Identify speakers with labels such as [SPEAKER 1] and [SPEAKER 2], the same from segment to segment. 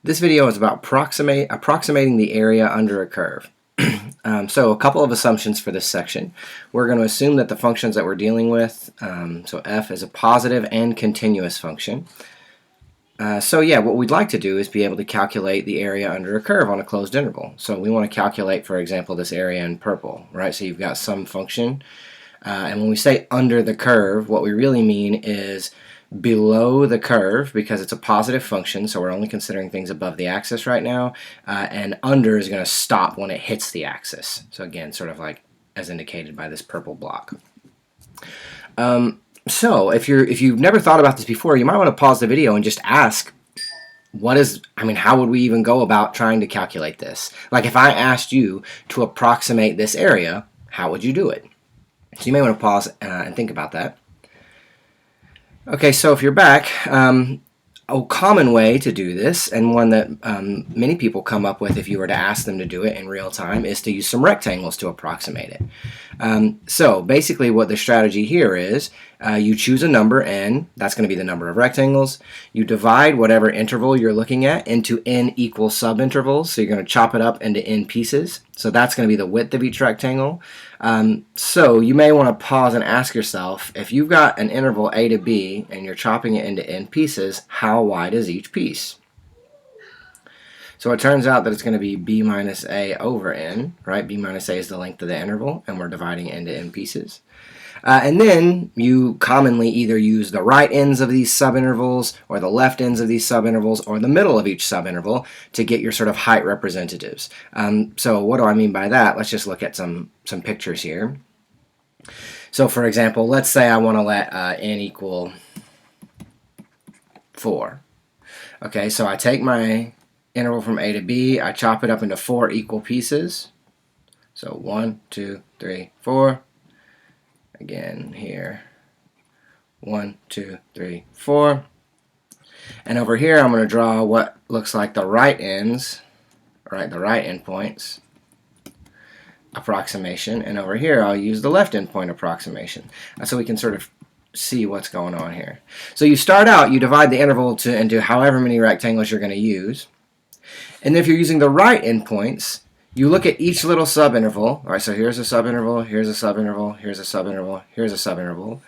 [SPEAKER 1] This video is about approximating the area under a curve. So a couple of assumptions for this section. We're going to assume that the functions that we're dealing with, so f is a positive and continuous function. What we'd like to do is be able to calculate the area under a curve on a closed interval. So we want to calculate, for example, this area in purple, right? So you've got some function, and when we say under the curve, what we really mean is below the curve, because it's a positive function, so we're only considering things above the axis right now, and under is going to stop when it hits the axis. So again, sort of like as indicated by this purple block. So if you've never thought about this before, you might want to pause the video and just ask, how would we even go about trying to calculate this? Like if I asked you to approximate this area, how would you do it? So you may want to pause and think about that. Okay, so if you're back, a common way to do this, and one that many people come up with if you were to ask them to do it in real time, is to use some rectangles to approximate it. So basically what the strategy here is, you choose a number n, that's going to be the number of rectangles. You divide whatever interval you're looking at into n equal subintervals, so you're going to chop it up into n pieces. So that's going to be the width of each rectangle. So you may want to pause and ask yourself, if you've got an interval a to b and you're chopping it into n pieces, how wide is each piece? So it turns out that it's going to be b minus a over n, right? B minus a is the length of the interval, and we're dividing it into n pieces. And then you commonly either use the right ends of these subintervals or the left ends of these subintervals or the middle of each subinterval to get your sort of height representatives. So what do I mean by that? Let's just look at some pictures here. So for example, let's say I want to let n equal 4. Okay, so I take my interval from a to b, I chop it up into 4 equal pieces. So 1, 2, 3, 4. Again here, 1, 2, 3, 4. And over here I'm going to draw what looks like the right ends, right, the right endpoints approximation, and over here I'll use the left endpoint approximation, so we can sort of see what's going on here. So you start out, you divide the interval into however many rectangles you're going to use, and if you're using the right endpoints, you look at each little subinterval. All right, so here's a subinterval, here's a subinterval, here's a subinterval, here's a subinterval.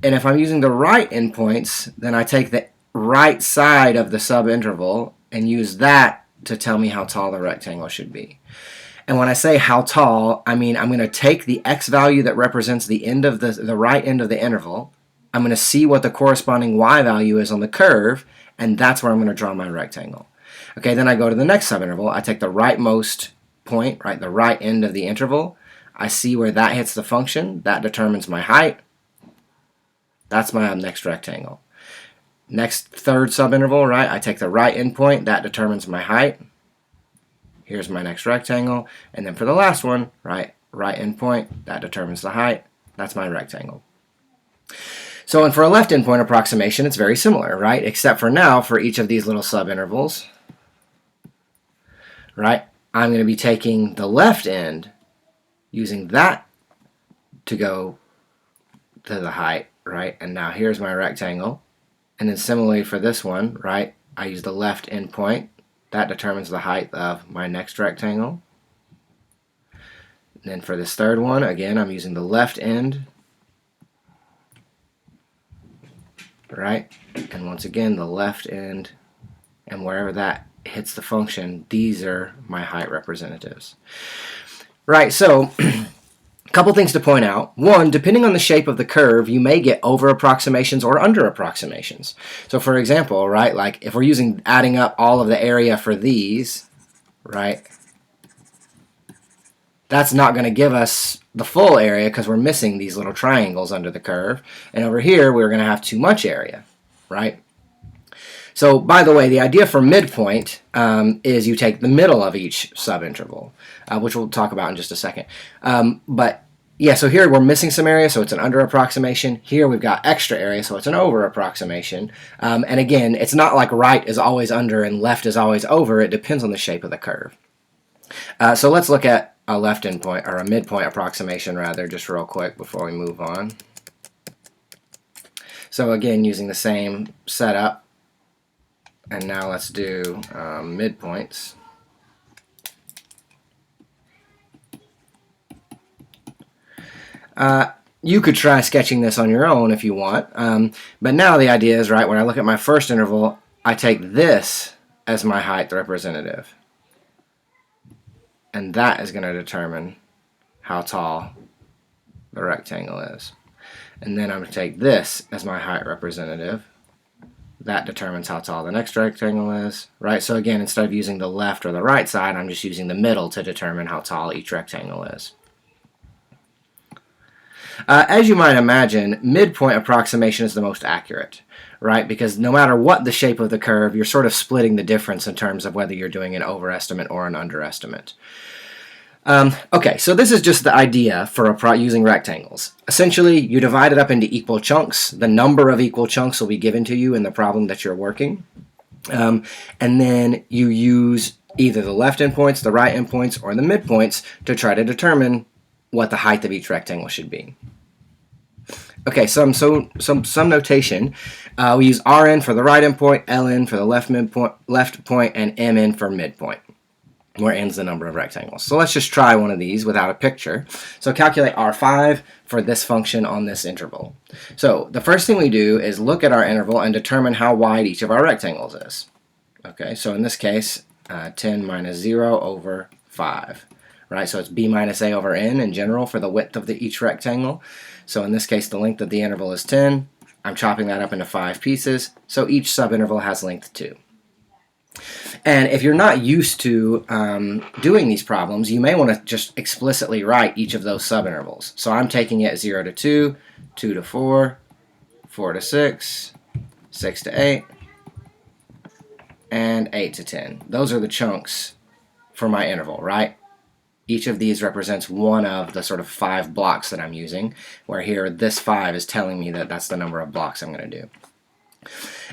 [SPEAKER 1] And if I'm using the right endpoints, then I take the right side of the subinterval and use that to tell me how tall the rectangle should be. And when I say how tall, I mean I'm going to take the x value that represents the end of the right end of the interval. I'm going to see what the corresponding y value is on the curve, and that's where I'm going to draw my rectangle. Okay, then I go to the next subinterval. I take the rightmost point, right, the right end of the interval. I see where that hits the function. That determines my height. That's my next rectangle. Next third subinterval, right, I take the right endpoint. That determines my height. Here's my next rectangle. And then for the last one, right endpoint, that determines the height. That's my rectangle. So, and for a left endpoint approximation, it's very similar, right? Except for now, for each of these little subintervals, right, I'm going to be taking the left end, using that to go to the height, right? And now here's my rectangle. And then similarly for this one, right, I use the left endpoint. That determines the height of my next rectangle. And then for this third one, again, I'm using the left end, right? And once again, the left end, and wherever that hits the function, these are my height representatives. Right, so a couple things to point out. One, depending on the shape of the curve, you may get over approximations or under approximations. So for example, right, like if we're adding up all of the area for these, right, that's not going to give us the full area because we're missing these little triangles under the curve. And over here, we're going to have too much area, right? So, by the way, the idea for midpoint is you take the middle of each subinterval, which we'll talk about in just a second. But yeah, so here we're missing some area, so it's an under approximation. Here we've got extra area, so it's an over approximation. And again, it's not like right is always under and left is always over. It depends on the shape of the curve. So let's look at a left endpoint, or a midpoint approximation rather, just real quick before we move on. So again, using the same setup, And now let's do midpoints. You could try sketching this on your own if you want, but now the idea is, right, when I look at my first interval, I take this as my height representative, and that is going to determine how tall the rectangle is. And then I'm going to take this as my height representative. That determines how tall the next rectangle is, right? So again, instead of using the left or the right side, I'm just using the middle to determine how tall each rectangle is. As you might imagine, midpoint approximation is the most accurate, right? Because no matter what the shape of the curve, you're sort of splitting the difference in terms of whether you're doing an overestimate or an underestimate. Okay, so this is just the idea for using rectangles. Essentially, you divide it up into equal chunks. The number of equal chunks will be given to you in the problem that you're working. And then you use either the left endpoints, the right endpoints, or the midpoints to try to determine what the height of each rectangle should be. Okay, some notation. We use Rn for the right endpoint, Ln for the left point, and Mn for midpoint, where n is the number of rectangles. So let's just try one of these without a picture. So calculate R5 for this function on this interval. So the first thing we do is look at our interval and determine how wide each of our rectangles is. Okay, so in this case, 10 minus 0 over 5. Right, so it's b minus a over n in general for the width of each rectangle. So in this case, the length of the interval is 10. I'm chopping that up into 5 pieces, so each subinterval has length 2. And if you're not used to doing these problems, you may want to just explicitly write each of those subintervals. So I'm taking it 0 to 2, 2 to 4, 4 to 6, 6 to 8, and 8 to 10. Those are the chunks for my interval, right? Each of these represents one of the sort of 5 blocks that I'm using, where here this 5 is telling me that that's the number of blocks I'm going to do.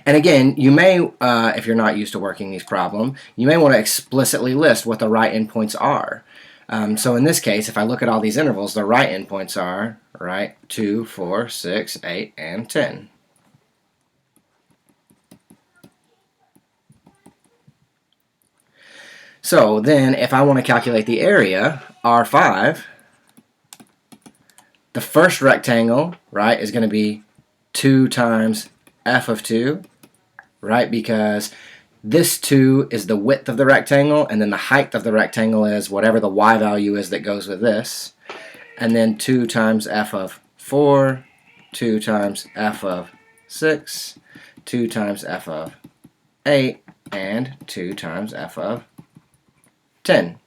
[SPEAKER 1] And again, you may, if you're not used to working these problems, you may want to explicitly list what the right endpoints are. So in this case, if I look at all these intervals, the right endpoints are, right, 2, 4, 6, 8, and 10. So then, if I want to calculate the area, R5, the first rectangle, right, is going to be 2 times f of 2, right, because this 2 is the width of the rectangle, and then the height of the rectangle is whatever the y value is that goes with this, and then 2 times f of 4, 2 times f of 6, 2 times f of 8, and 2 times f of 10,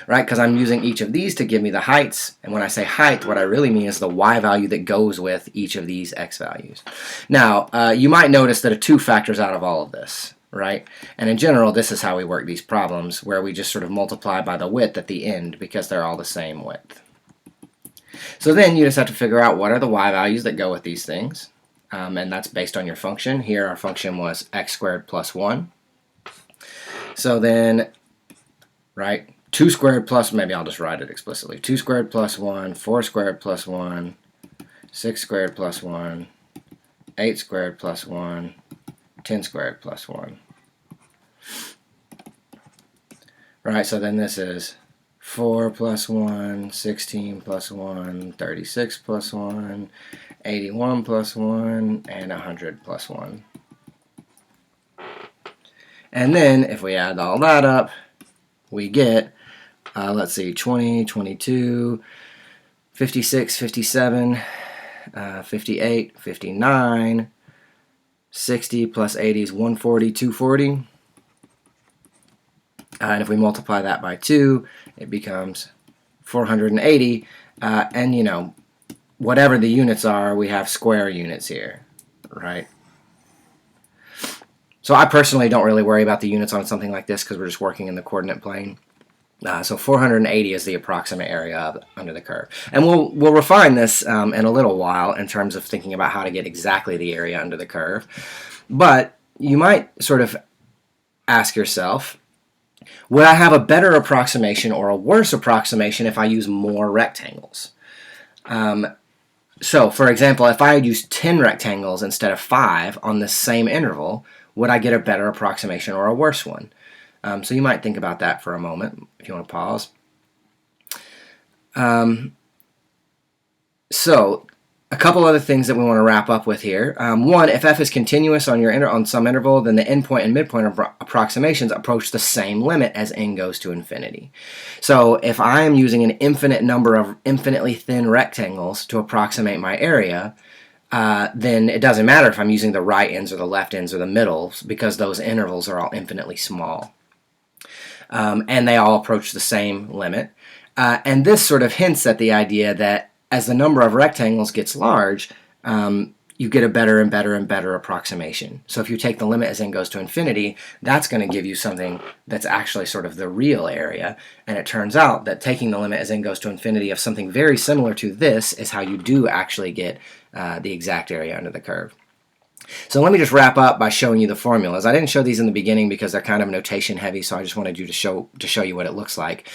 [SPEAKER 1] right? Because I'm using each of these to give me the heights, and when I say height, what I really mean is the y value that goes with each of these x values. Now, you might notice that a 2 factors out of all of this, right? And in general, this is how we work these problems, where we just sort of multiply by the width at the end because they're all the same width. So then you just have to figure out what are the y values that go with these things, and that's based on your function. Here our function was x squared plus 1. So then, right, 2 squared plus, maybe I'll just write it explicitly, 2 squared plus 1, 4 squared plus 1, 6 squared plus 1, 8 squared plus 1, 10 squared plus 1. Right, so then this is 4 plus 1, 16 plus 1, 36 plus 1, 81 plus 1, and 100 plus 1. And then, if we add all that up, we get, let's see, 20, 22, 56, 57, 58, 59, 60 plus 80 is 140, 240. And if we multiply that by 2, it becomes 480. And, you know, whatever the units are, we have square units here, right? So I personally don't really worry about the units on something like this because we're just working in the coordinate plane. So 480 is the approximate area under the curve. And we'll refine this in a little while in terms of thinking about how to get exactly the area under the curve. But you might sort of ask yourself, would I have a better approximation or a worse approximation if I use more rectangles? So, for example, if I had used 10 rectangles instead of 5 on this same interval, would I get a better approximation or a worse one? So you might think about that for a moment if you want to pause. So a couple other things that we want to wrap up with here. One, if f is continuous on some interval, then the endpoint and midpoint approximations approach the same limit as n goes to infinity. So if I am using an infinite number of infinitely thin rectangles to approximate my area, then it doesn't matter if I'm using the right ends or the left ends or the middles, because those intervals are all infinitely small. And they all approach the same limit. And this sort of hints at the idea that as the number of rectangles gets large, you get a better and better and better approximation. So if you take the limit as n goes to infinity, that's going to give you something that's actually sort of the real area. And it turns out that taking the limit as n goes to infinity of something very similar to this is how you do actually get the exact area under the curve. So let me just wrap up by showing you the formulas. I didn't show these in the beginning because they're kind of notation heavy, so I just wanted you to show you what it looks like.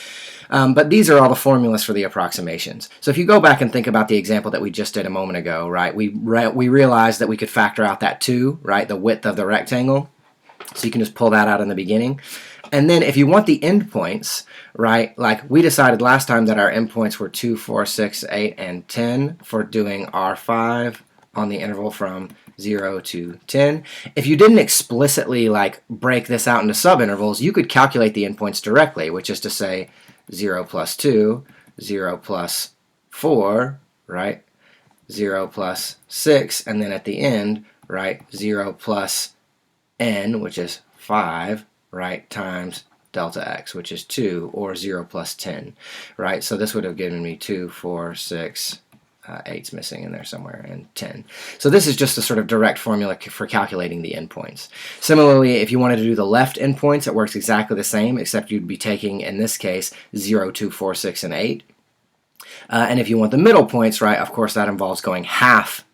[SPEAKER 1] But these are all the formulas for the approximations. So if you go back and think about the example that we just did a moment ago, right, we realized that we could factor out that 2, right, the width of the rectangle. So you can just pull that out in the beginning. And then if you want the endpoints, right, like we decided last time that our endpoints were 2, 4, 6, 8, and 10 for doing R5 on the interval from 0 to 10. If you didn't explicitly like break this out into subintervals, you could calculate the endpoints directly, which is to say 0 plus 2, 0 plus 4, right, 0 plus 6, and then at the end, right, 0 plus n, which is 5, right, times delta x, which is 2, or 0 plus 10, right? So this would have given me 2, 4, 6, 8's missing in there somewhere, and 10. So this is just a sort of direct formula for calculating the endpoints. Similarly, if you wanted to do the left endpoints, it works exactly the same, except you'd be taking, in this case, 0, 2, 4, 6, and 8. And if you want the middle points, right, of course that involves going half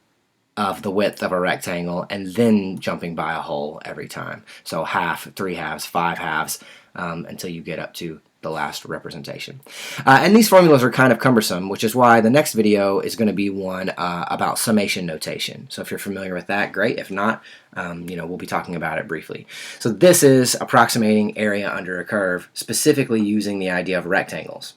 [SPEAKER 1] of the width of a rectangle and then jumping by a hole every time. So half, 3 halves, 5 halves, until you get up to the last representation. And these formulas are kind of cumbersome, which is why the next video is going to be one about summation notation. So if you're familiar with that, great. If not, we'll be talking about it briefly. So this is approximating area under a curve, specifically using the idea of rectangles.